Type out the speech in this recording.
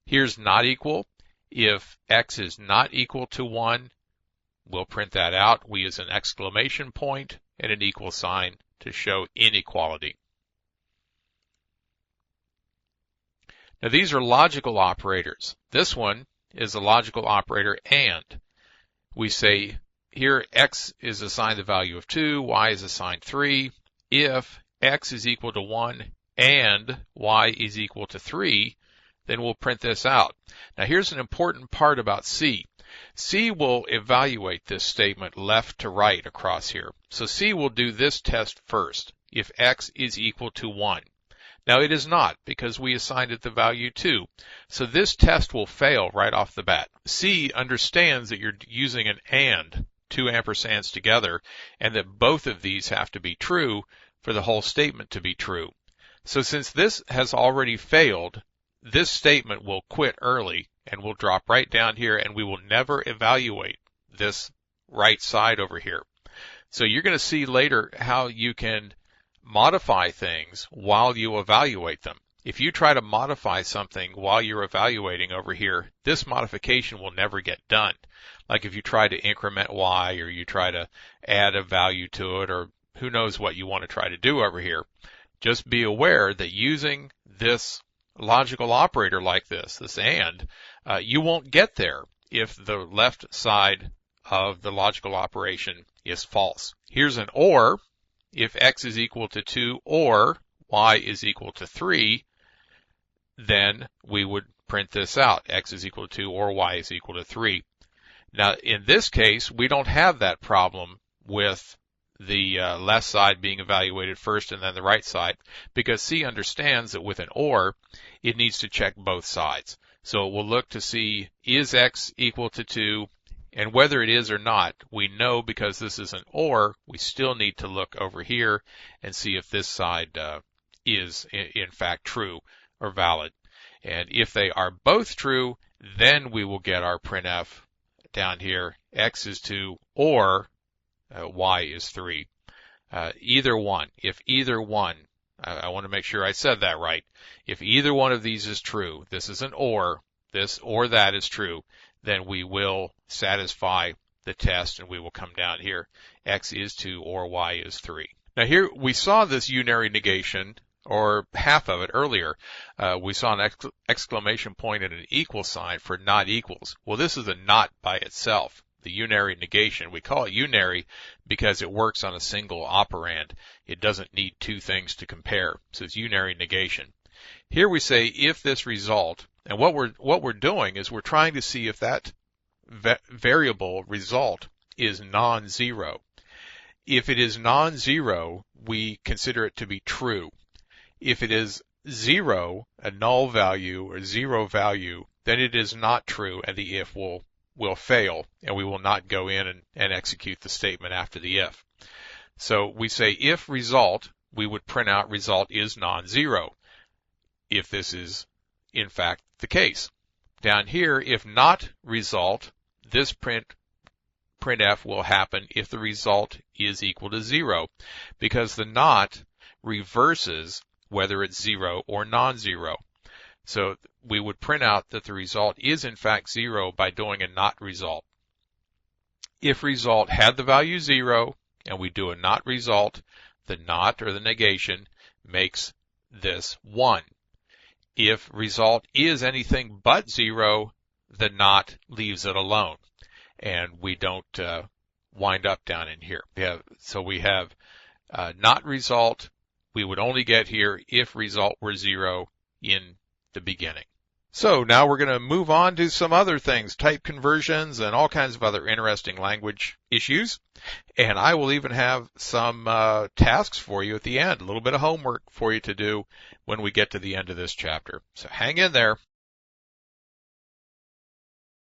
Here's not equal. If x is not equal to 1, we'll print that out. We use an exclamation point and an equal sign to show inequality. Now these are logical operators. This one is a logical operator and. We say here x is assigned the value of 2, y is assigned 3. If x is equal to 1 and y is equal to 3, then we'll print this out. Now here's an important part about C. C will evaluate this statement left to right across here. So C will do this test first, if x is equal to 1. Now it is not, because we assigned it the value 2. So this test will fail right off the bat. C understands that you're using an and, 2 ampersands together, and that both of these have to be true for the whole statement to be true. So since this has already failed, this statement will quit early and will drop right down here, and we will never evaluate this right side over here. So you're going to see later how you can modify things while you evaluate them. If you try to modify something while you're evaluating over here, this modification will never get done. Like if you try to increment y, or you try to add a value to it, or who knows what you want to try to do over here. Just be aware that using this logical operator like this and, you won't get there if the left side of the logical operation is false. Here's an or. If x is equal to 2 or y is equal to 3, then we would print this out. X is equal to 2 or y is equal to 3. Now, in this case, we don't have that problem with the left side being evaluated first and then the right side, because C understands that with an or, it needs to check both sides. So we'll look to see, is x equal to 2? And whether it is or not, we know because this is an or, we still need to look over here and see if this side is in fact true or valid. And if they are both true, then we will get our printf down here, x is 2 or y is 3. Either one. If either one, I want to make sure I said that right. If either one of these is true, this is an or, this or that is true, then we will satisfy the test and we will come down here. X is 2 or y is 3. Now here we saw this unary negation, or half of it earlier. We saw an exclamation point and an equal sign for not equals. Well, this is a not by itself. The unary negation. We call it unary because it works on a single operand. It doesn't need two things to compare. So it's unary negation. Here we say if this result, and what we're doing is we're trying to see if that variable result is non-zero. If it is non-zero, we consider it to be true. If it is 0, a null value or 0 value, then it is not true and the if will fail, and we will not go in and execute the statement after the if. So we say if result, we would print out result is non-zero, if this is in fact the case. Down here, if not result, this printf will happen if the result is equal to 0, because the not reverses whether it's 0 or non-zero. So we would print out that the result is in fact 0 by doing a not result. If result had the value 0 and we do a not result, the not or the negation makes this 1. If result is anything but 0, the not leaves it alone, and we don't wind up down in here. We have not result. We would only get here if result were 0 in the beginning. So now we're going to move on to some other things, type conversions and all kinds of other interesting language issues. And I will even have some tasks for you at the end, a little bit of homework for you to do when we get to the end of this chapter. So hang in there.